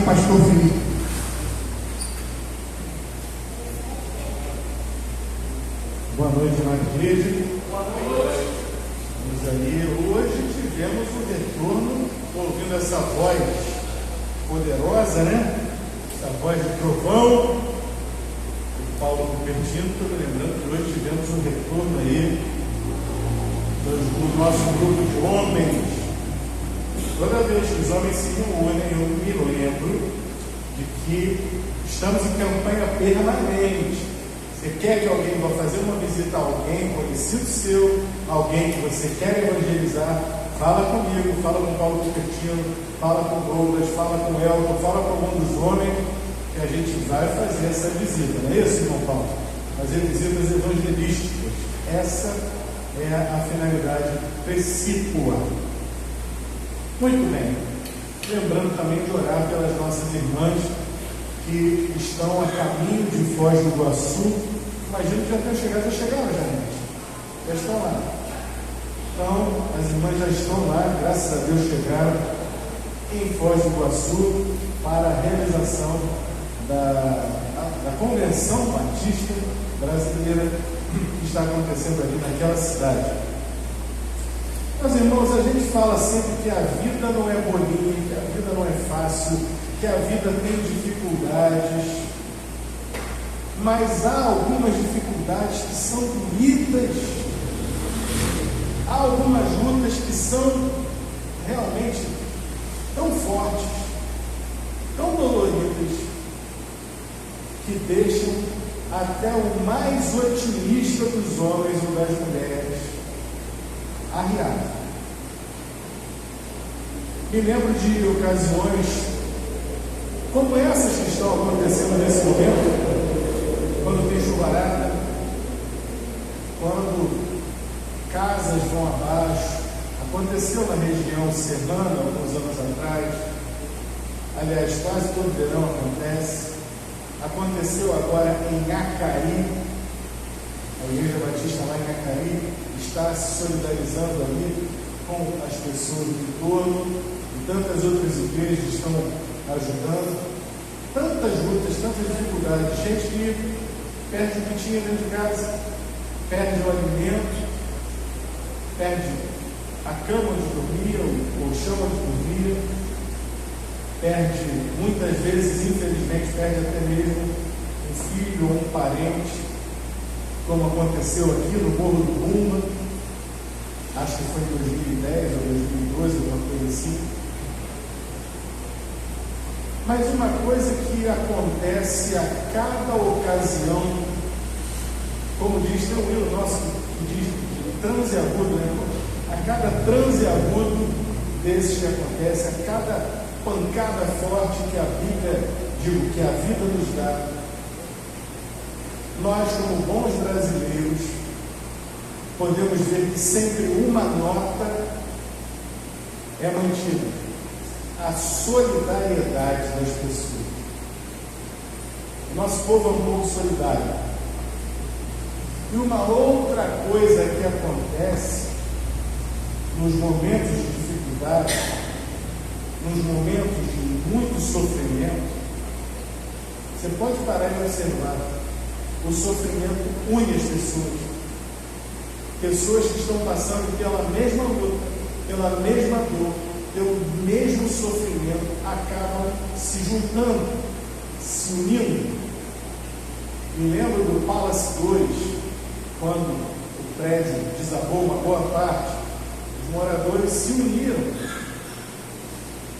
pastor Felipe. Boa noite, irmã igreja. Boa noite. Vamos aí, hoje tivemos o retorno, ouvindo essa voz poderosa, né? Essa voz de trovão, do Paulo Cupertino. Estou me lembrando que hoje tivemos um retorno aí do nosso grupo de homens. Toda vez que os homens se reúnem, eu me lembro de que estamos em campanha permanente. Você quer que alguém vá fazer uma visita a alguém conhecido seu, alguém que você quer evangelizar, fala comigo, fala com o Paulo Cupertino, fala com o Douglas, fala com o Elton, fala com algum dos homens, que a gente vai fazer essa visita, não é isso, irmão Paulo? Fazer visitas evangelísticas. Essa é a finalidade precípua. Muito bem. Lembrando também de orar pelas nossas irmãs que estão a caminho de Foz do Iguaçu. Imagino que já tenham chegado. Já chegaram, gente? Já estão lá. Então, as irmãs já estão lá, graças a Deus chegaram em Foz do Iguaçu para a realização da Convenção Batista Brasileira que está acontecendo ali naquela cidade. Meus irmãos, a gente fala sempre que a vida não é bolinha, que a vida não é fácil, que a vida tem dificuldades, mas há algumas dificuldades que são bonitas, há algumas lutas que são realmente tão fortes, tão doloridas, que deixam até o mais otimista dos homens ou das mulheres arriado. Me lembro de ocasiões como essas que estão acontecendo nesse momento, quando tem chuvarada, quando casas vão abaixo. Aconteceu na região serrana alguns anos atrás, aliás, quase todo verão acontece. Aconteceu agora em Acari, a Igreja Batista lá em Acari está se solidarizando ali com as pessoas do entorno, e tantas outras igrejas estão ajudando. Tantas lutas, tantas dificuldades, gente que perde o que tinha dentro de casa, perde o alimento, perde a cama onde dormia, o colchão onde dormia, perde, muitas vezes, infelizmente, perde até mesmo um filho ou um parente, como aconteceu aqui no Morro do Bumba, acho que foi em 2010 ou 2012, alguma coisa assim. Mas uma coisa que acontece a cada ocasião, como diz, tem um livro nosso que diz transeagudo, né? A cada transeagudo desses que acontece, a cada pancada forte que a vida nos dá, nós, como bons brasileiros, podemos ver que sempre uma nota é mantida: a solidariedade das pessoas. O nosso povo é um povo solidário. E uma outra coisa que acontece nos momentos de dificuldade, nos momentos de muito sofrimento, você pode parar e observar. O sofrimento une as pessoas. Pessoas que estão passando pela mesma luta, pela mesma dor, pelo mesmo sofrimento, acabam se juntando, se unindo. Me lembro do Palace 2, quando o prédio desabou uma boa parte, os moradores se uniram.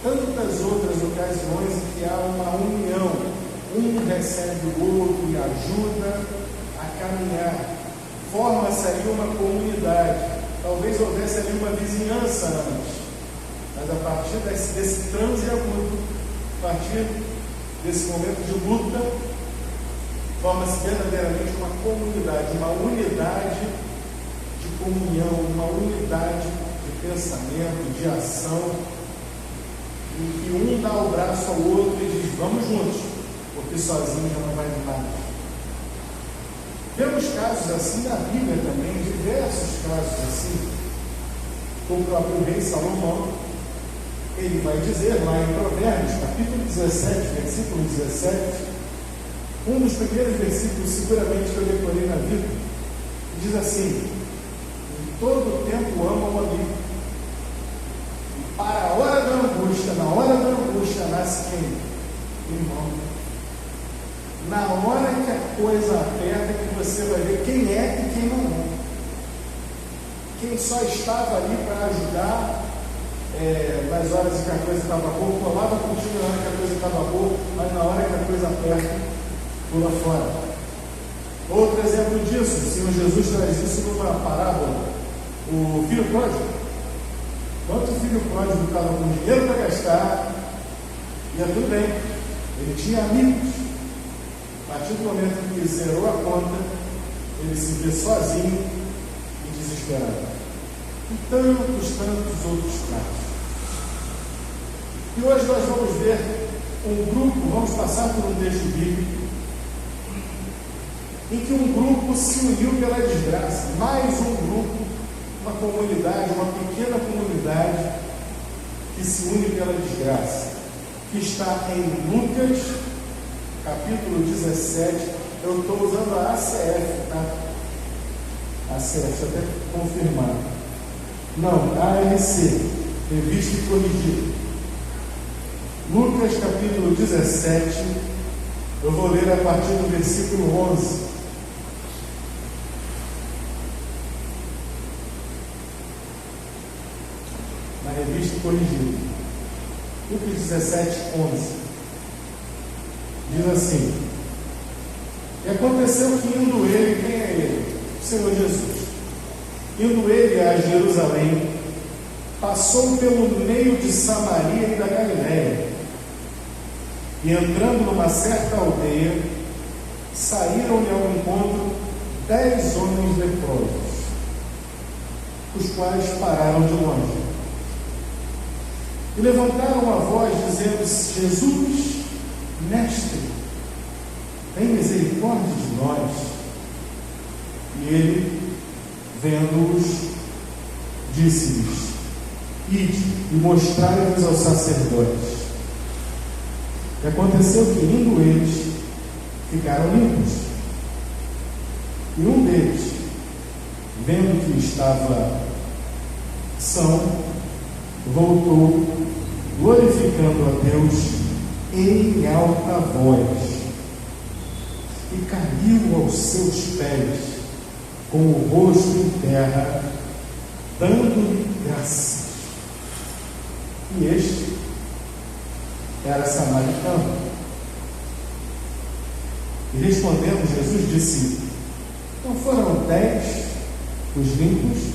Tantas outras ocasiões em que há uma união. Um recebe o outro e ajuda a caminhar. Forma-se ali uma comunidade. Talvez houvesse ali uma vizinhança antes. Mas a partir desse transeagudo, a partir desse momento de luta, forma-se verdadeiramente uma comunidade, uma unidade de comunhão, uma unidade de pensamento, de ação, em que um dá o braço ao outro e diz: vamos juntos, porque sozinho já não vai nada. Vemos casos assim na Bíblia também, diversos casos assim. O próprio rei Salomão, ele vai dizer lá em Provérbios, capítulo 19, 17, versículo 17, um dos primeiros versículos seguramente que eu decorei na vida, diz assim: em todo tempo amo o amigo, e para a hora da angústia, na hora da angústia nasce quem? O irmão. Na hora que a coisa aperta, que você vai ver quem é e quem não é. Quem só estava ali para ajudar nas horas em que a coisa estava boa, colava contigo na hora que a coisa estava boa, mas na hora que a coisa aperta, pula fora. Outro exemplo disso, o Senhor Jesus traz isso numa parábola. O filho pródigo. Quanto o filho pródigo estava com dinheiro para gastar, ia tudo bem. Ele tinha amigos. A partir do momento que zerou a conta, ele se vê sozinho e desesperado. E tantos outros casos. E hoje nós vamos ver um grupo, vamos passar por um texto bíblico, em que um grupo se uniu pela desgraça. Mais um grupo, uma comunidade, uma pequena comunidade que se une pela desgraça, que está em Lucas, capítulo 17. Eu estou usando a ACF, tá? ACF, deixa eu até confirmar. Não, ARC, Revista e Corrigida. Lucas, capítulo 17, eu vou ler a partir do versículo 11. Na Revista e Corrigida. Lucas 17, 11. Diz assim: e aconteceu que indo ele, quem é ele? O Senhor Jesus. Indo ele a Jerusalém, passou pelo meio de Samaria e da Galiléia, e entrando numa certa aldeia, saíram-lhe ao encontro 10 homens leprosos, os quais pararam de longe, e levantaram a voz, dizendo: Jesus, Mestre, tem misericórdia de nós. E ele, vendo-os, disse-lhes: ide e mostrai-vos aos sacerdotes. E aconteceu que, indo eles, ficaram limpos. E um deles, vendo que estava são, voltou, glorificando a Deus em alta voz, e caiu aos seus pés, com o rosto em terra, dando-lhe graças. E este era samaritano. E respondendo, Jesus disse: não foram 10 os limpos?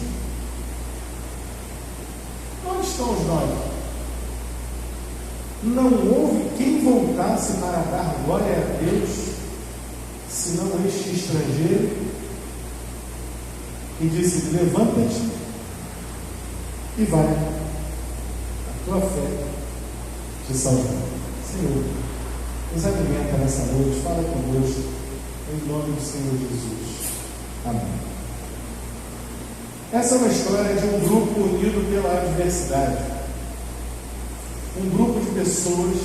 Onde estão os 9? Não houve quem voltasse para dar glória a Deus, senão este estrangeiro? E disse: levanta-te e vai, a tua fé te salvará. Senhor, nos alimenta nessa noite, fala conosco, em nome do Senhor Jesus. Amém. Essa é uma história de um grupo unido pela adversidade. Um grupo de pessoas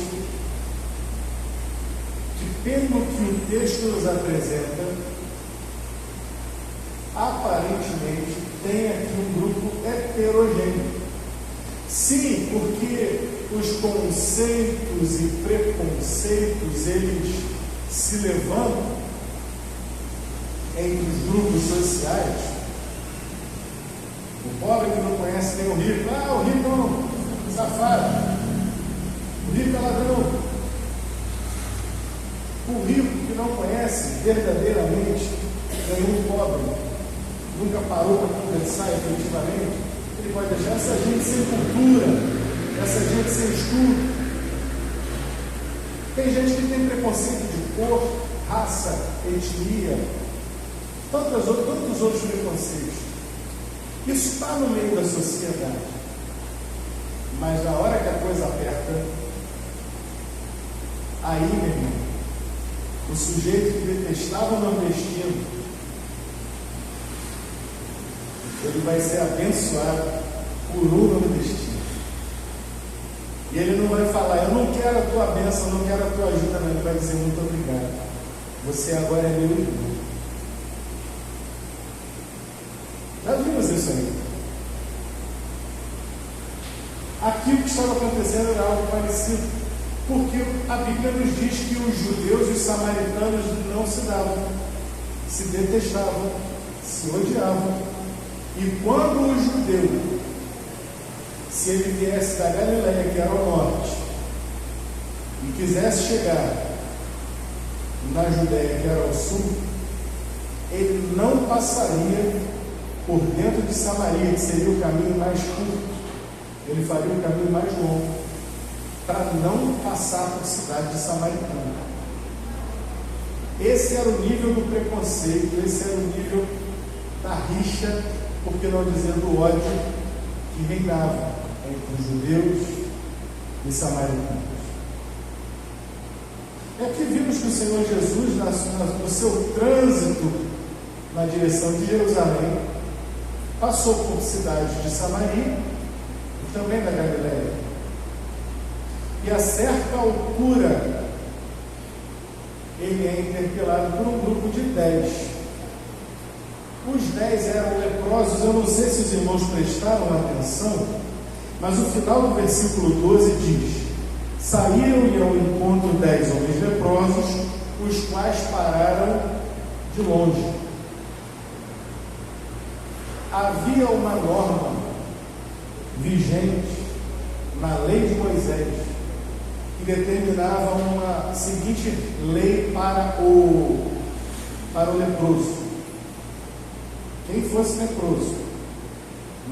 que, pelo que o texto nos apresenta, aparentemente tem aqui um grupo heterogêneo. Sim, porque os conceitos e preconceitos, eles se levantam entre os grupos sociais. O pobre que não conhece nem o rico: o rico é um safado, o rico é ladrão. O rico que não conhece verdadeiramente nenhum pobre, nunca parou para conversar efetivamente, ele pode deixar essa gente sem cultura, essa gente sem estudo. Tem gente que tem preconceito de cor, raça, etnia, tantos outros preconceitos. Isso está no meio da sociedade. Mas na hora que a coisa aperta, aí, meu irmão, o sujeito que detestava o nordestino, ele vai ser abençoado por um nordestino. E E ele não vai falar, eu não quero a tua bênção, eu não quero a tua ajuda, não. Ele vai dizer, muito obrigado. Você agora é meu irmão. Já vimos isso aí. Aqui o que estava acontecendo era algo parecido, porque a Bíblia nos diz que os judeus e os samaritanos não se davam, se detestavam, se odiavam. E quando o judeu, se ele viesse da Galileia, que era o norte, e quisesse chegar na Judéia, que era o sul, ele não passaria por dentro de Samaria, que seria o caminho mais curto. Ele faria o caminho mais longo, para não passar por cidade de Samaritana. Esse era o nível do preconceito, esse era o nível da rixa, por que não dizer do ódio, que reinava entre os judeus e samaritanos. É que vimos que o Senhor Jesus, no seu trânsito na direção de Jerusalém, passou por cidades de Samaria e também da Galileia. E a certa altura, ele é interpelado por um grupo de 10. Os 10 eram leprosos. Eu não sei se os irmãos prestaram atenção, mas o final do versículo 12 diz: saíram-lhe ao encontro 10 homens leprosos, os quais pararam de longe. Havia uma norma vigente na lei de Moisés que determinava uma seguinte lei para o leproso. Quem fosse leproso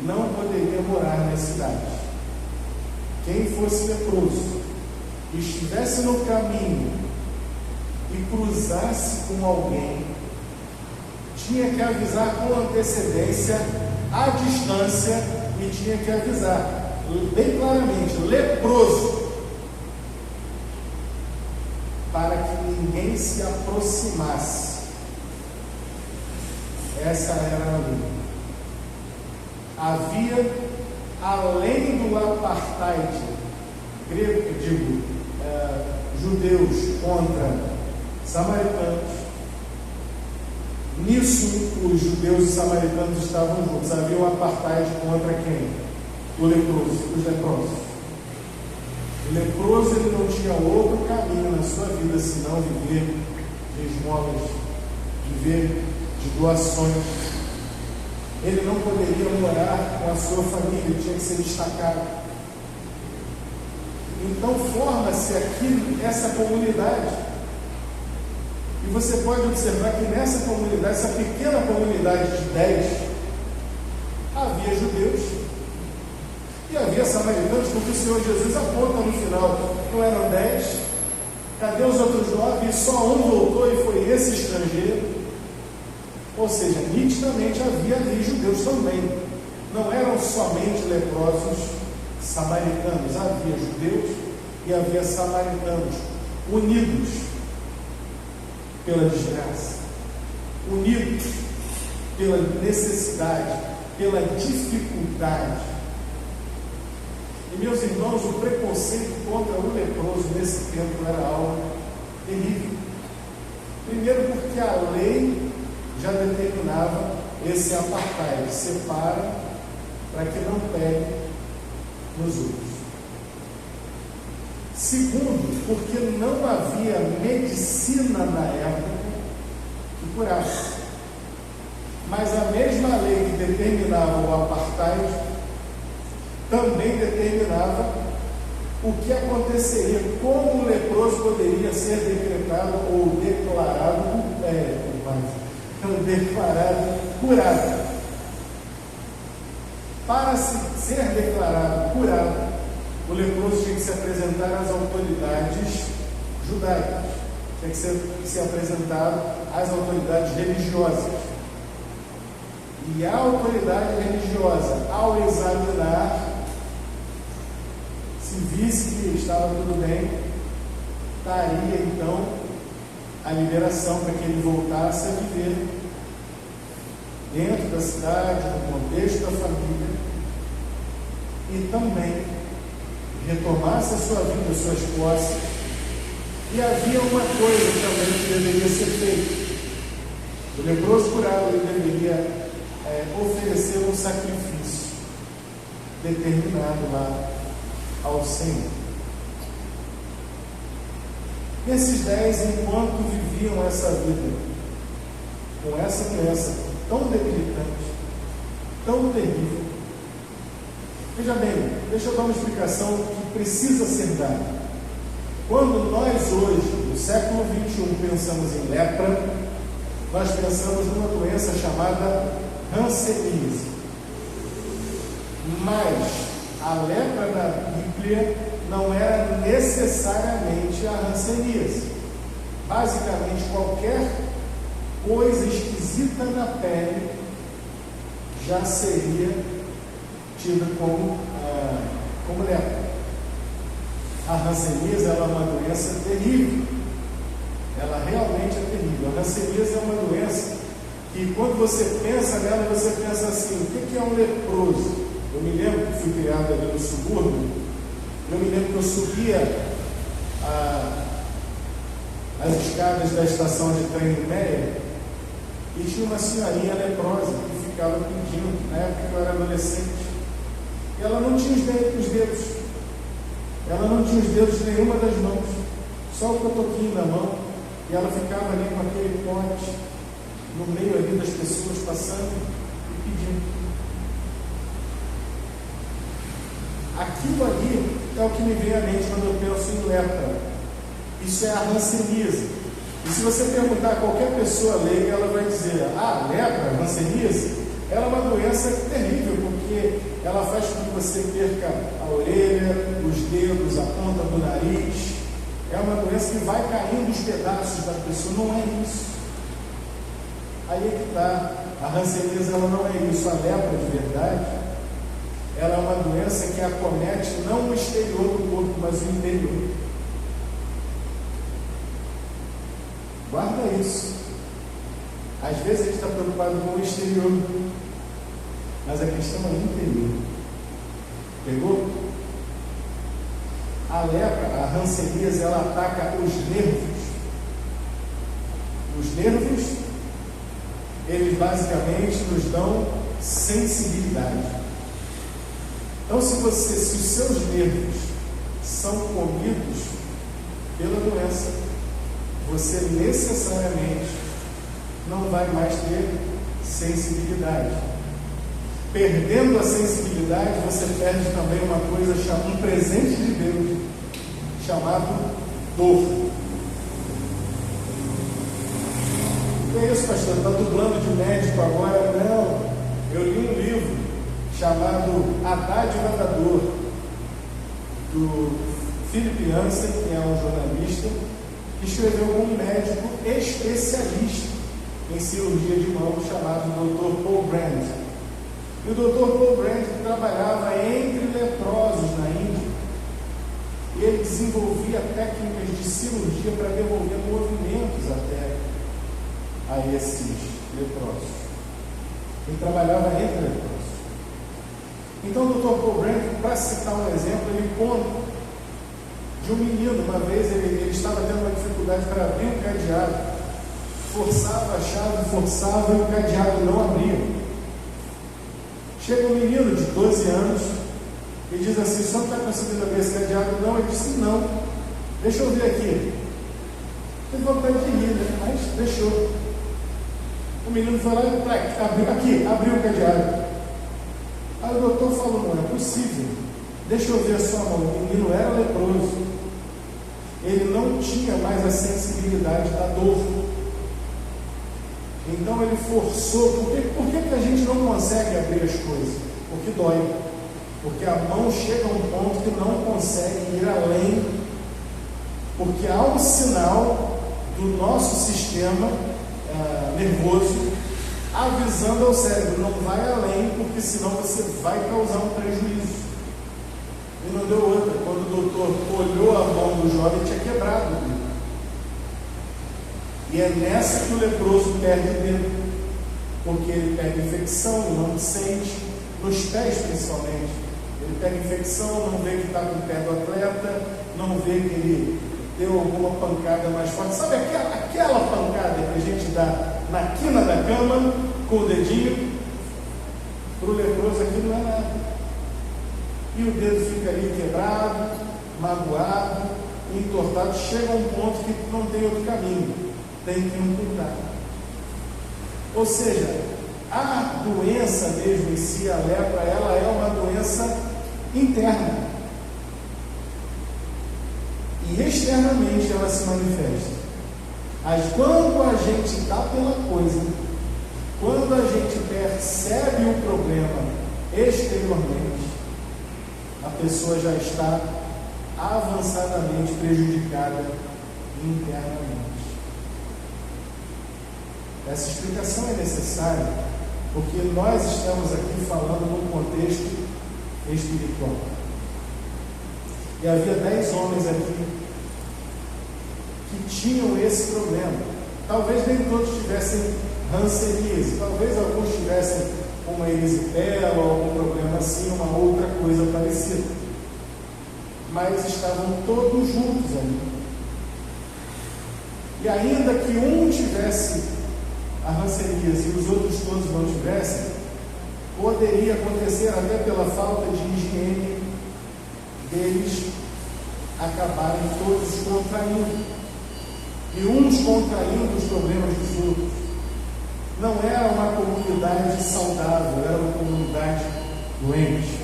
não poderia morar na cidade. Quem fosse leproso e estivesse no caminho e cruzasse com alguém, tinha que avisar com antecedência, à distância, e tinha que avisar bem claramente: leproso, para que ninguém se aproximasse. Essa era a lei. Havia, além do apartheid grego, judeus contra samaritanos, nisso os judeus e samaritanos estavam juntos. Havia um apartheid contra quem? O leproso, os leprosos. O leproso, ele não tinha outro caminho na sua vida senão viver de esmolas, viver de doações. Ele não poderia morar com a sua família, ele tinha que ser destacado. Então forma-se aqui essa comunidade. E você pode observar que nessa comunidade, essa pequena comunidade de 10, havia judeus e havia samaritanos, porque o Senhor Jesus aponta no final: não eram 10, cadê os outros 9? E só um voltou, e foi esse estrangeiro. Ou seja, nitidamente havia ali judeus também. Não eram somente leprosos samaritanos, havia judeus e havia samaritanos unidos pela desgraça, unidos pela necessidade, pela dificuldade. E meus irmãos, o preconceito contra o leproso nesse tempo era algo terrível. Primeiro porque a lei já determinava esse apartheid: separa para que não pegue nos outros. Segundo, porque não havia medicina na época que curasse. Mas a mesma lei que determinava o apartheid também determinava o que aconteceria, como o leproso poderia ser decretado ou declarado curado. Para ser declarado curado, o leproso tinha que se apresentar às autoridades judaicas, tinha que ser apresentado às autoridades religiosas. E a autoridade religiosa, ao examinar, se visse que estava tudo bem, daria então a liberação para que ele voltasse a viver dentro da cidade, no contexto da família, e também retomasse a sua vida, as suas posses. E havia uma coisa também que deveria ser feita. O leproso curado, ele deveria oferecer um sacrifício determinado lá ao Senhor. Esses 10, enquanto viviam essa vida, com essa doença tão debilitante, tão terrível, veja bem, deixa eu dar uma explicação que precisa ser dada. Quando nós hoje, no século XXI, pensamos em lepra, nós pensamos numa doença chamada hanseníase. Mas a lepra da Bíblia não era necessariamente a hanseníase. Basicamente, qualquer coisa esquisita na pele já seria tida como lepra. A hanseníase é uma doença terrível. Ela realmente é terrível. A hanseníase é uma doença que, quando você pensa nela, você pensa assim: o que é um leproso? Eu me lembro que fui criado ali no subúrbio. Eu me lembro que eu subia as escadas da estação de trem do Meia e tinha uma senhorinha leprosa que ficava pedindo, na época que eu era adolescente. E ela não tinha os dedos. Ela não tinha os dedos de nenhuma das mãos, só o cotoquinho da mão. E ela ficava ali com aquele pote no meio ali das pessoas passando e pedindo. Aquilo ali é o que me vem à mente quando eu penso em lepra. Isso é a hanseníase. E se você perguntar a qualquer pessoa leiga, ela vai dizer: lepra, hanseníase, ela é uma doença terrível, porque ela faz com que você perca a orelha, os dedos, a ponta do nariz. É uma doença que vai caindo os pedaços da pessoa. Não é isso. Aí é que está. A hanseníase, ela não é isso. A lepra de verdade, ela é uma doença que acomete não o exterior do corpo, mas o interior. Guarda isso. Às vezes a gente está preocupado com o exterior, mas a questão é o interior. Pegou? A lepra, a hanseníase, ela ataca os nervos. Os nervos, eles basicamente nos dão sensibilidade. Então, se os seus nervos são comidos pela doença, você necessariamente não vai mais ter sensibilidade. Perdendo a sensibilidade, você perde também uma coisa, um presente de Deus, chamado dor. Que é isso, pastor? Está dublando de médico agora? Não. Eu li um livro chamado A Dádiva da Dor, do Philip Yancey, que é um jornalista, que escreveu com um médico especialista em cirurgia de mão, chamado Dr. Paul Brand. E o Dr. Paul Brand trabalhava entre leprosos na Índia, e ele desenvolvia técnicas de cirurgia para devolver movimentos até a esses leprosos. Ele trabalhava entre leprosos. Então o Dr. Paul Brand, para citar um exemplo, ele conta de um menino. Uma vez ele estava tendo uma dificuldade para abrir um cadeado, forçava a chave, forçava e o cadeado não abria. Chega um menino de 12 anos e diz assim: só não está conseguindo abrir esse cadeado? Não. Ele disse: não, deixa eu ver aqui. Teve vontade de rir, né? Mas deixou. O menino foi lá e abriu o cadeado. Aí o doutor falou: não é possível, deixa eu ver a sua mão. O menino era leproso, ele não tinha mais a sensibilidade da dor. Então ele forçou. Por que a gente não consegue abrir as coisas? Porque dói. Porque a mão chega a um ponto que não consegue ir além. Porque há um sinal do nosso sistema nervoso avisando ao cérebro: não vai além, porque senão você vai causar um prejuízo. E não deu outra. Quando o doutor olhou a mão do jovem, tinha quebrado. E é nessa que o leproso perde dedo, porque ele pega infecção, não sente, nos pés principalmente. Ele pega infecção, não vê que está com o pé do atleta, não vê que ele deu alguma pancada mais forte. Sabe aquela pancada que a gente dá na quina da cama com o dedinho? Para o leproso aquilo não é nada. E o dedo fica ali quebrado, magoado, entortado. Chega a um ponto que não tem outro caminho, tem que amputar. Ou seja, a doença mesmo em si, a lepra, ela é uma doença interna. E externamente ela se manifesta. Mas quando a gente dá pela coisa, quando a gente percebe o problema exteriormente, a pessoa já está avançadamente prejudicada internamente. Essa explicação é necessária porque nós estamos aqui falando num contexto espiritual. E havia 10 homens aqui que tinham esse problema. Talvez nem todos tivessem hanseníase, talvez alguns tivessem uma erisipela ou algum problema assim, uma outra coisa parecida. Mas estavam todos juntos ali. E ainda que um tivesse a hanseníase e os outros todos não tivessem, poderia acontecer até pela falta de higiene deles acabarem todos contraindo. E uns contraindo os problemas dos outros. Não era uma comunidade saudável, era uma comunidade doente.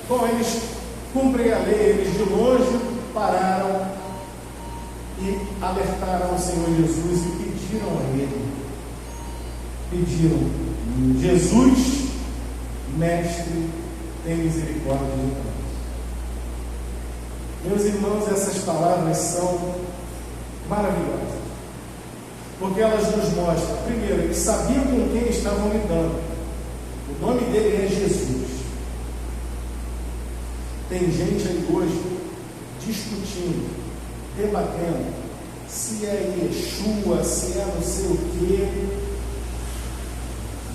Bom, eles cumprem a lei, eles de longe pararam e alertaram o Senhor Jesus e pediram a Ele. Pediram: Jesus, Mestre, tem misericórdia de nós. Meus irmãos, essas palavras são maravilhosas, porque elas nos mostram, primeiro, eles sabiam com quem estavam lidando. O nome dele é Jesus. Tem gente aí hoje discutindo, debatendo se é Yeshua, se é não sei o quê,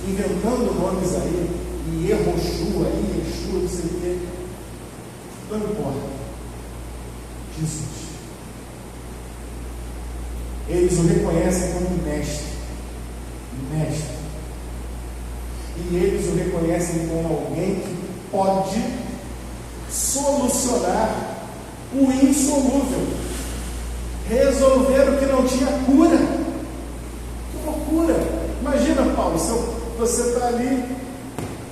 inventando nomes aí, Yehoshua, Yeshua, não sei o quê. Não importa. Jesus. Eles o reconhecem como mestre. Mestre. E eles o reconhecem como alguém que pode solucionar o insolúvel, resolver o que não tinha cura. Que loucura! Imagina, Paulo, se você está ali,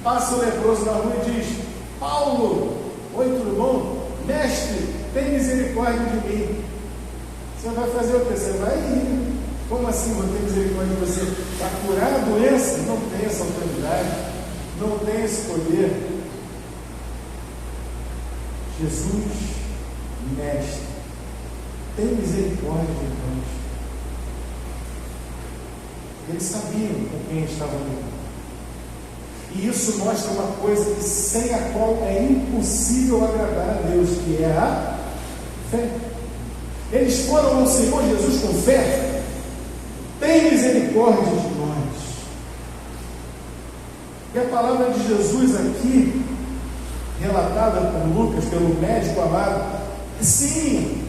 passa o leproso na rua e diz: Paulo, oi, tudo bom? Mestre, tem misericórdia de mim. Você vai fazer o quê? Você vai rir. Como assim vou ter misericórdia de você? Para curar a doença? Não tem essa autoridade, não tem esse poder. Jesus, Mestre, tem misericórdia de nós. Eles sabiam com quem estavam lidando. E isso mostra uma coisa que sem a qual é impossível agradar a Deus, que é a fé. Eles foram ao Senhor Jesus com fé. Tem misericórdia de nós. E a palavra de Jesus aqui, relatada por Lucas, pelo médico amado, sim,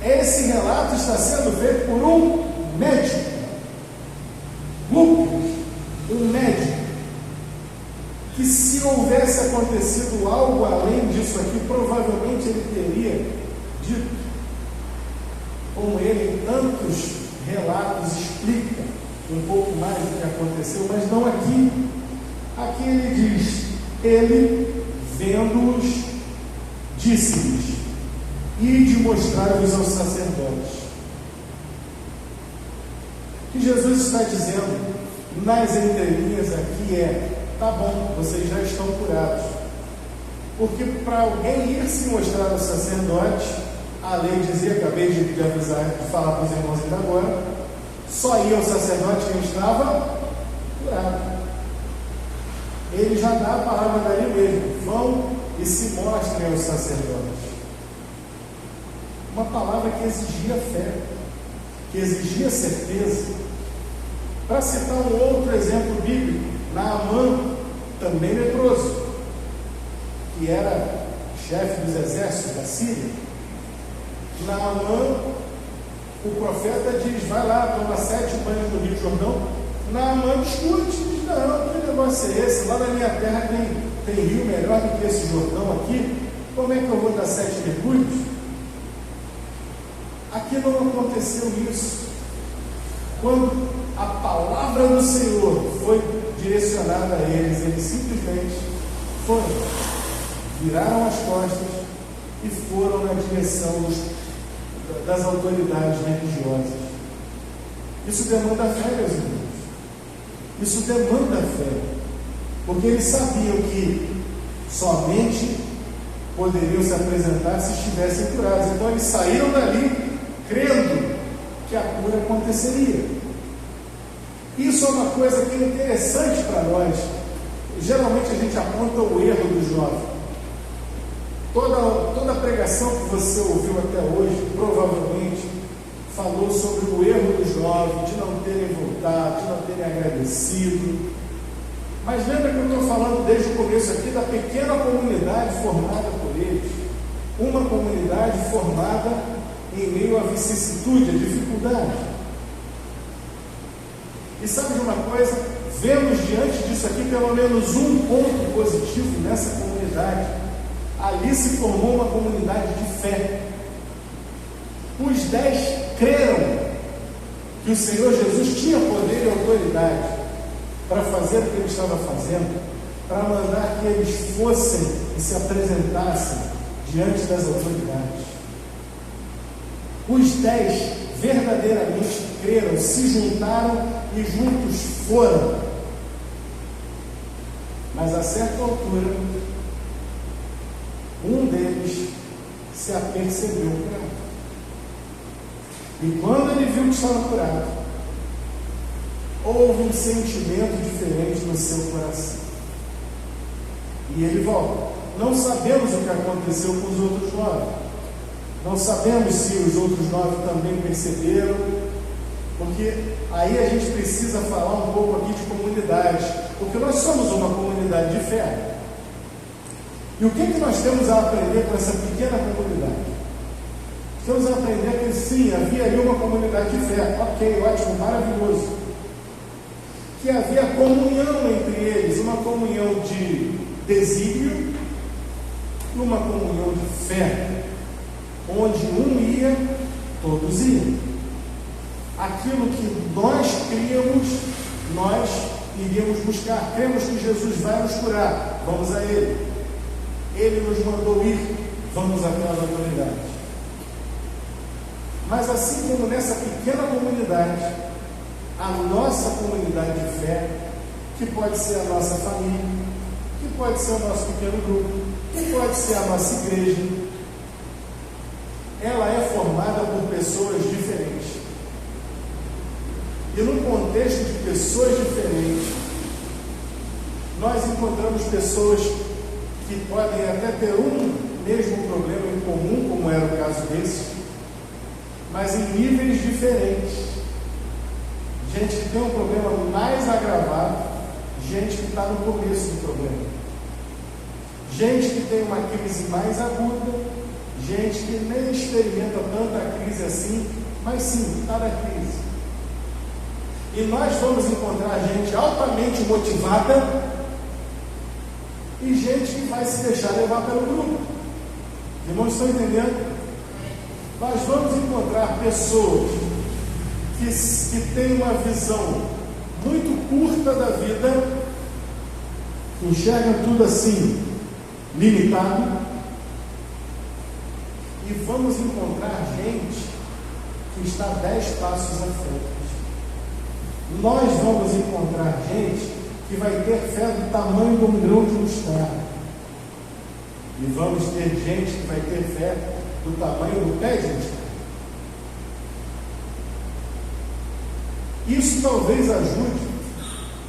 esse relato está sendo feito por um médico. Lucas, um médico, que se houvesse acontecido algo além disso aqui, provavelmente ele teria dito, como ele em tantos relatos explica um pouco mais do que aconteceu, mas não aqui. Aqui ele diz: ele, vendo-os, disse-lhes: ide mostrai-vos aos sacerdotes. O que Jesus está dizendo nas entrelinhas aqui é: tá bom, vocês já estão curados. Porque para alguém ir se mostrar ao sacerdote, a lei dizia, acabei de avisar, de falar para os irmãos ainda agora, só ia ao sacerdote quem estava curado. Ele já dá a palavra dali mesmo: vão e se mostrem aos sacerdotes. Uma palavra que exigia fé, que exigia certeza. Para citar um outro exemplo bíblico, Naamã, também leproso. que era chefe dos exércitos da Síria, Naamã, o profeta diz: vai lá, toma 7 banhos no Rio Jordão. Naamã discute, diz: não, que negócio é esse? Lá na minha terra tem rio melhor do que esse Jordão aqui, como é que eu vou dar 7 mergulhos? Aqui não aconteceu isso. Quando a palavra do Senhor foi direcionada a eles simplesmente viraram as costas e foram na direção das autoridades religiosas. Isso demanda fé, meus irmãos. Isso demanda fé, porque eles sabiam que somente poderiam se apresentar se estivessem curados. Então eles saíram dali crendo que a cura aconteceria. Isso é uma coisa que é interessante para nós. Geralmente a gente aponta o erro do jovem. Toda a pregação que você ouviu até hoje provavelmente falou sobre o erro do jovem, de não terem voltado, de não terem agradecido. Mas lembra que eu estou falando desde o começo aqui da pequena comunidade formada por eles. Uma comunidade formada em meio à vicissitude, à dificuldade. E sabe de uma coisa? Vemos diante disso aqui pelo menos um ponto positivo nessa comunidade. Ali se formou uma comunidade de fé. Os 10 creram que o Senhor Jesus tinha poder e autoridade para fazer o que ele estava fazendo, para mandar que eles fossem e se apresentassem diante das autoridades. Os 10 verdadeiramente creram, se juntaram e juntos foram. Mas a certa altura, um deles se apercebeu curado. E quando ele viu que estava curado, houve um sentimento diferente no seu coração. E ele volta. Não sabemos o que aconteceu com os outros 9. Não sabemos se os outros 9 também perceberam, porque aí a gente precisa falar um pouco aqui de comunidade, porque nós somos uma comunidade de fé. E o que nós temos a aprender com essa pequena comunidade? Temos a aprender que sim, havia ali uma comunidade de fé. Ok, ótimo, maravilhoso. Que havia comunhão entre eles, uma comunhão de desígnio e uma comunhão de fé. Onde um ia, todos iam. Aquilo que nós criamos, nós iríamos buscar. Cremos que Jesus vai nos curar, vamos a Ele. Ele nos mandou ir, vamos àquelas autoridades. Mas assim como nessa pequena comunidade, a nossa comunidade de fé, que pode ser a nossa família, que pode ser o nosso pequeno grupo, que pode ser a nossa igreja, ela é formada por pessoas diferentes. E no contexto de pessoas diferentes, nós encontramos pessoas que podem até ter um mesmo problema em comum, como era o caso desse, mas em níveis diferentes. Gente que tem um problema mais agravado, gente que está no começo do problema. Gente que tem uma crise mais aguda, gente que nem experimenta tanta crise assim, mas sim, está na crise. E nós vamos encontrar gente altamente motivada e gente que vai se deixar levar pelo grupo. Irmãos, estão entendendo? Nós vamos encontrar pessoas que têm uma visão muito curta da vida, que enxergam tudo assim, limitado, e vamos encontrar gente que está 10 passos à frente. Nós vamos encontrar gente que vai ter fé do tamanho de um grão de mostarda, e vamos ter gente que vai ter fé do tamanho do pé de mostarda. Isso talvez ajude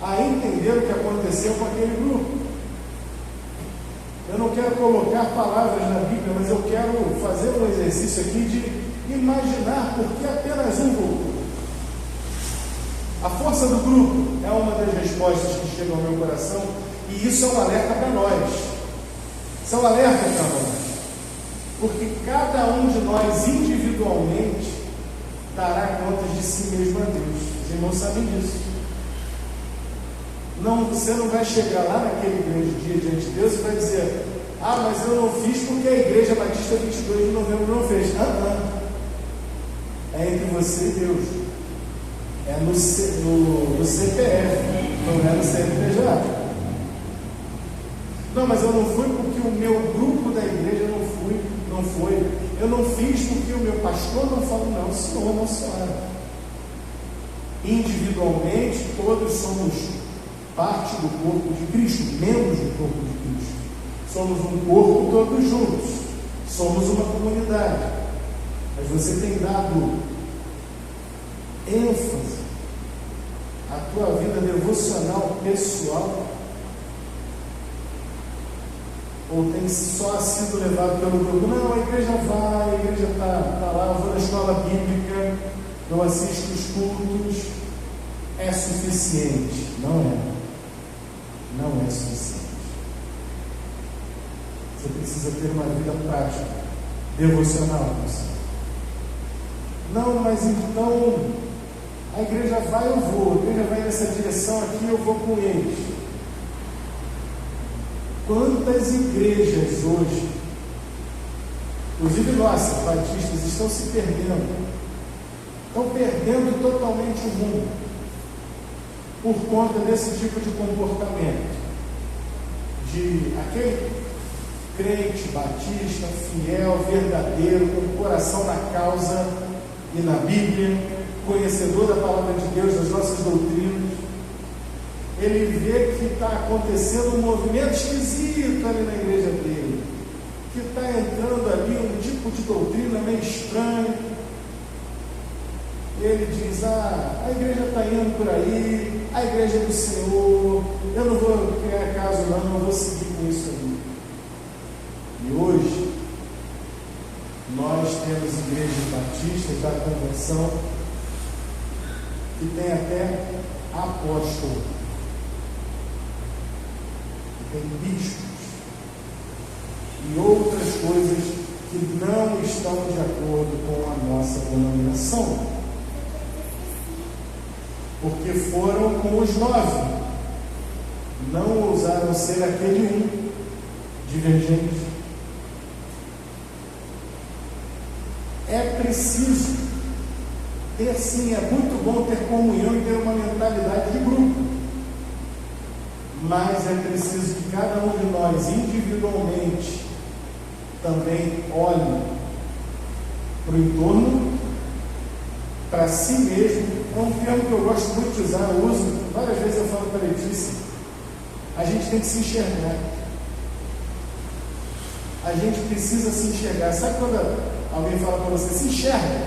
a entender o que aconteceu com aquele grupo. Eu não quero colocar palavras na Bíblia, mas eu quero fazer um exercício aqui de imaginar por que apenas um voltou. A força do grupo é uma das respostas que chegam ao meu coração, e isso é um alerta para nós. São alertas para nós, porque cada um de nós individualmente dará contas de si mesmo a Deus. Os irmãos sabem disso. Não, você não vai chegar lá naquele grande dia diante de Deus e vai dizer: ah, mas eu não fiz porque a Igreja Batista 22 de novembro não fez. É entre você e Deus. É no CPF, não é no CNPJ. Não, mas eu não fui porque o meu grupo da igreja não foi. Eu não fiz porque o meu pastor não falou. Não, senhor, não, senhora. Individualmente, todos somos parte do corpo de Cristo, membros do corpo de Cristo. Somos um corpo todos juntos. Somos uma comunidade. Mas você tem dado ênfase à tua vida devocional pessoal? Ou tem só sido levado pelo grupo? Não, a igreja vai, a igreja está lá, eu vou na escola bíblica, eu assisto os cultos. É suficiente? Não é. Não é suficiente. Você precisa ter uma vida prática, devocional. Não, mas então a igreja vai, eu vou. A igreja vai nessa direção aqui, eu vou com eles. Quantas igrejas hoje, inclusive nossas, batistas, estão se perdendo? Estão perdendo totalmente o rumo por conta desse tipo de comportamento. De aquele crente batista, fiel, verdadeiro, com o coração na causa e na Bíblia, conhecedor da palavra de Deus, das nossas doutrinas. Ele vê que está acontecendo um movimento esquisito ali na igreja dele, que está entrando ali um tipo de doutrina meio estranho. E ele diz: a igreja está indo por aí, a igreja é do Senhor, eu não vou criar caso não, eu vou seguir com isso aí. E hoje nós temos igrejas batistas da convenção que tem até apóstolo, tem bispos e outras coisas que não estão de acordo com a nossa denominação, porque foram com os 9, não ousaram ser aquele divergente. É preciso ter, sim, é muito bom ter comunhão e ter uma mentalidade de grupo. Mas é preciso que cada um de nós, individualmente, também olhe para o entorno, para si mesmo. É um termo que eu gosto muito de usar, eu uso, várias vezes eu falo para a Letícia, a gente tem que se enxergar. A gente precisa se enxergar. Sabe quando alguém fala para você, se enxerga?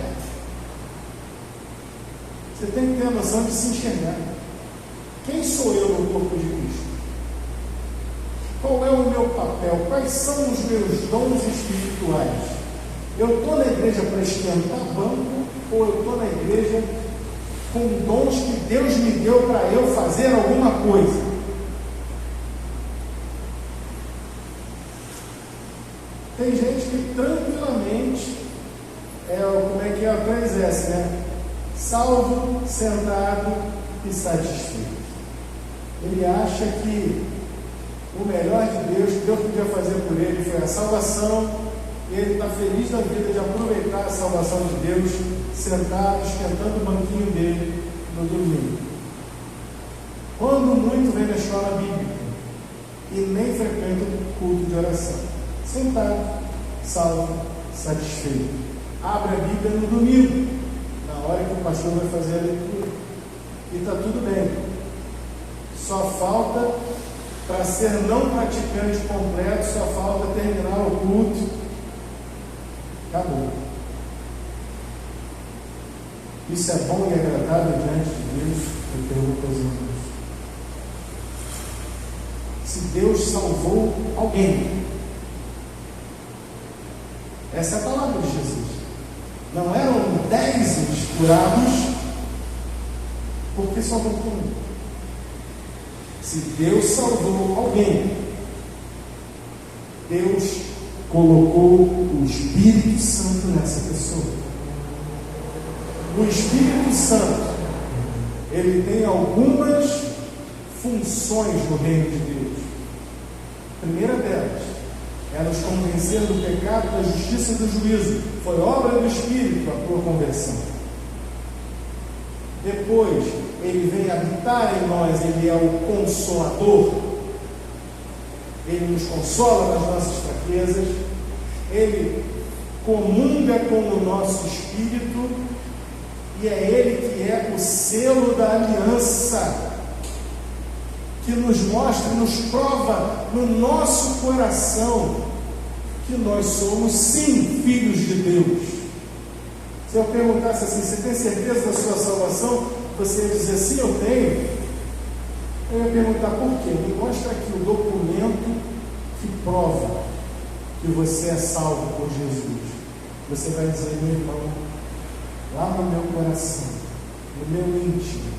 Você tem que ter a noção de se enxergar. Quem sou eu no corpo de Cristo? Qual é o meu papel? Quais são os meus dons espirituais? Eu estou na igreja para esquentar banco ou eu estou na igreja com dons que Deus me deu para eu fazer alguma coisa? Tem gente que tranquilamente como é que é a 3S, né? Salvo, sentado e satisfeito. Ele acha que o melhor de Deus, que Deus podia fazer por ele, foi a salvação, e ele está feliz da vida de aproveitar a salvação de Deus, sentado, esquentando o banquinho dele no domingo. Quando muito vem na escola bíblica e nem frequenta o culto de oração, sentado, salvo, satisfeito. Abre a Bíblia no domingo, na hora que o pastor vai fazer a leitura, e está tudo bem. Só falta, para ser não praticante completo, só falta terminar o culto. Acabou. Isso é bom e agradável diante de Deus? Eu pergunto aos irmãos. Se Deus salvou alguém, essa é a palavra de Jesus. Não eram 10 curados, porque só voltou um. Se Deus salvou alguém, Deus colocou o Espírito Santo nessa pessoa. O Espírito Santo, ele tem algumas funções no reino de Deus. A primeira delas é nos convencer do pecado, da justiça e do juízo. Foi obra do Espírito a tua conversão. Depois, ele vem habitar em nós, ele é o Consolador. Ele nos consola nas nossas fraquezas, ele comunga com o nosso espírito, e é ele que é o selo da aliança, que nos mostra, nos prova no nosso coração que nós somos sim filhos de Deus. Se eu perguntasse assim, você tem certeza da sua salvação? Você ia dizer sim, eu tenho. Eu ia perguntar por quê? Me mostra aqui o documento que prova que você é salvo por Jesus. Você vai dizer, meu irmão, lá no meu coração, no meu íntimo,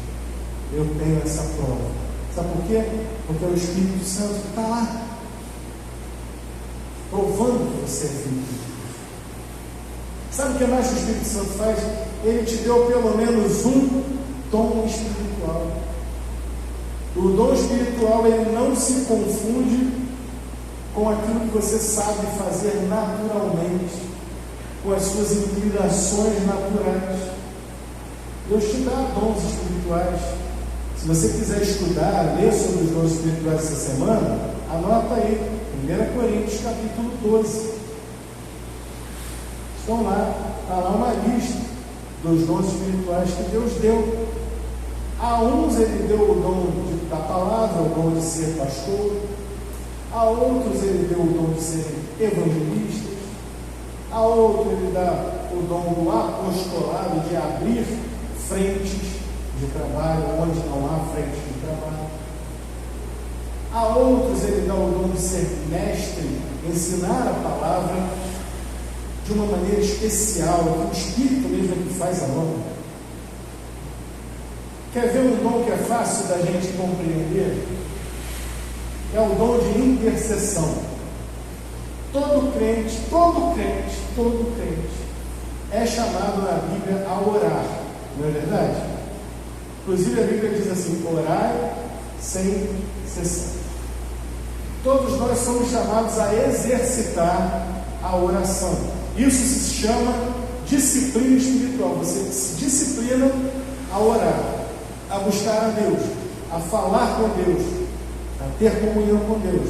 eu tenho essa prova. Sabe por quê? Porque é o Espírito Santo que está lá, provando que você é filho de Deus. Sabe o que mais que o Espírito Santo faz? Ele te deu pelo menos um dom espiritual. O dom espiritual, ele não se confunde com aquilo que você sabe fazer naturalmente, com as suas inclinações naturais. Deus te dá dons espirituais. Se você quiser estudar, ler sobre os dons espirituais essa semana, anota aí, 1 Coríntios capítulo 12. Estão lá, está lá uma lista dos dons espirituais que Deus deu. A uns ele deu o dom da palavra, o dom de ser pastor. A outros ele deu o dom de serem evangelistas. A outros ele dá o dom do apostolado, de abrir frentes de trabalho onde não há frente de trabalho. A outros ele dá o dom de ser mestre, ensinar a palavra de uma maneira especial, que o Espírito mesmo é que faz a obra. Quer ver um dom que é fácil da gente compreender? É o dom de intercessão. Todo crente é chamado na Bíblia a orar, não é verdade? Inclusive a Bíblia diz assim, orai sem cessar. Todos nós somos chamados a exercitar a oração. Isso se chama disciplina espiritual. Você se disciplina a orar, a buscar a Deus, a falar com Deus, a ter comunhão com Deus.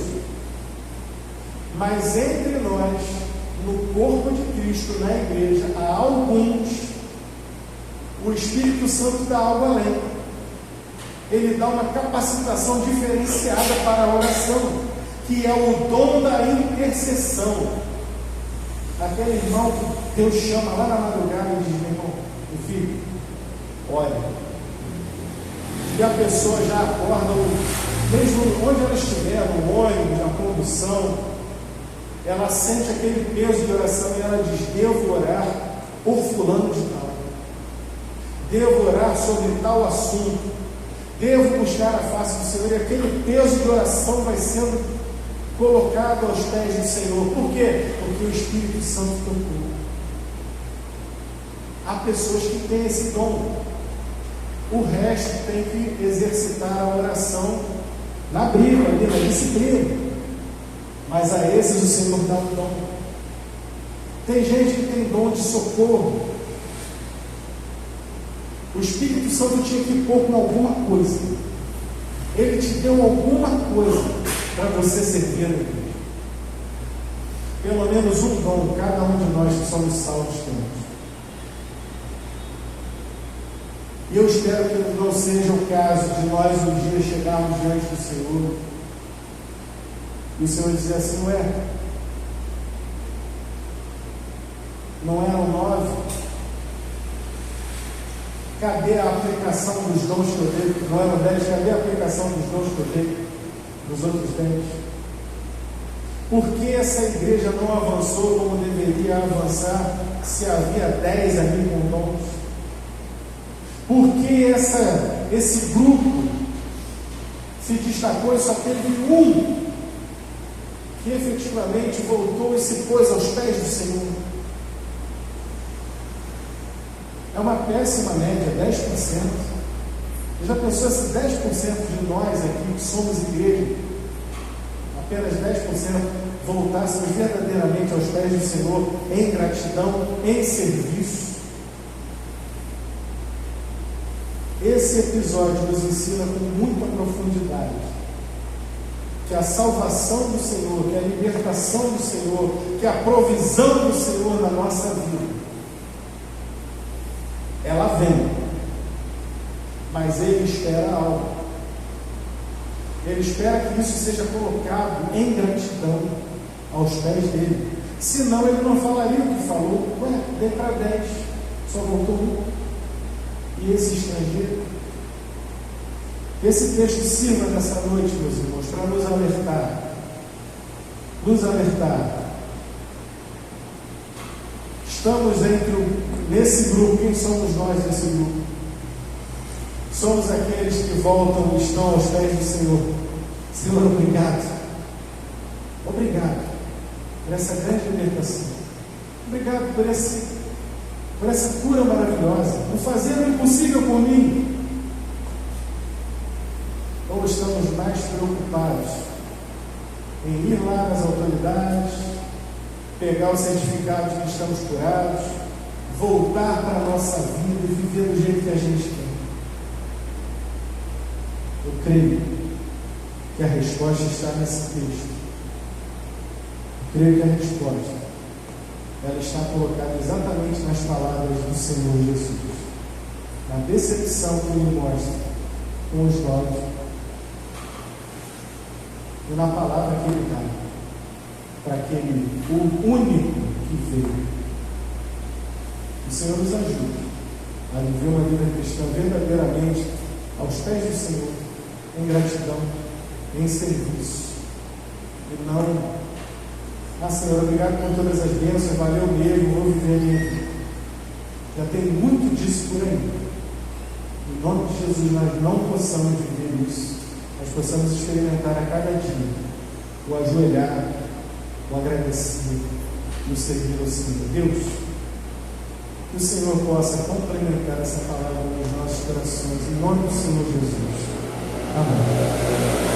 Mas entre nós, no corpo de Cristo, na igreja, há alguns, o Espírito Santo dá algo além. Ele dá uma capacitação diferenciada para a oração, que é o dom da intercessão. Aquele irmão que Deus chama lá na madrugada e diz, meu irmão, meu filho, olha. E a pessoa já acorda, mesmo onde ela estiver, no ônibus, na condução, ela sente aquele peso de oração e ela diz, devo orar por fulano de tal. Devo orar sobre tal assunto. Devo buscar a face do Senhor. E aquele peso de oração vai sendo colocado aos pés do Senhor. Por quê? Porque o Espírito Santo tocou. Há pessoas que têm esse dom. O resto tem que exercitar a oração na briga, na disciplina. Mas a esses o Senhor dá um dom. Tem gente que tem dom de socorro. O Espírito Santo tinha que pôr com alguma coisa. Ele te deu alguma coisa para você servir a igreja. Pelo menos um dom, cada um de nós que somos salvos temos. E eu espero que não seja o caso de nós um dia chegarmos diante do Senhor e o Senhor dizer assim, ué, não eram 9? Cadê a aplicação dos dons que eu dei? Não eram 10? Cadê a aplicação dos dons que eu dei nos outros 10? Por que essa igreja não avançou como deveria avançar se havia 10 ali com dons? Por que esse grupo se destacou e só teve um que efetivamente voltou e se pôs aos pés do Senhor. É uma péssima média, 10%. Você já pensou se 10% de nós aqui que somos igreja, apenas 10% voltássemos verdadeiramente aos pés do Senhor em gratidão, em serviço? Esse episódio nos ensina com muita profundidade que a salvação do Senhor, que a libertação do Senhor, que a provisão do Senhor na nossa vida, ela vem, mas Ele espera algo. Ele espera que isso seja colocado em gratidão aos pés dele. Senão Ele não falaria o que falou. Ué, dei para 10, só voltou um. E esse estrangeiro? Esse texto sirva nessa noite, meus irmãos, para nos alertar. Nos alertar. Estamos nesse grupo. Quem somos nós nesse grupo? Somos aqueles que voltam e estão aos pés do Senhor. Senhor, obrigado. Obrigado por essa grande libertação. Obrigado por essa cura maravilhosa, por fazer o impossível por mim. Ou estamos mais preocupados em ir lá nas autoridades, pegar o certificado de que estamos curados, voltar para a nossa vida e viver do jeito que a gente quer? Eu creio que a resposta está nesse texto. Eu creio que a resposta ela está colocada exatamente nas palavras do Senhor Jesus, na decepção que Ele mostra com os nós e na palavra que Ele dá para aquele, o único que veio. O Senhor nos ajuda a viver uma vida cristã verdadeiramente aos pés do Senhor, em gratidão, em serviço, e não: Senhor, obrigado por todas as bênçãos, valeu mesmo, vou viver a minha vida. Já tem muito disso por aí. Em nome de Jesus, nós não possamos viver isso. Nós possamos experimentar a cada dia o ajoelhar, o agradecer, o servir ao Senhor. Deus, que o Senhor possa complementar essa palavra nos nossos corações, em nome do Senhor Jesus. Amém.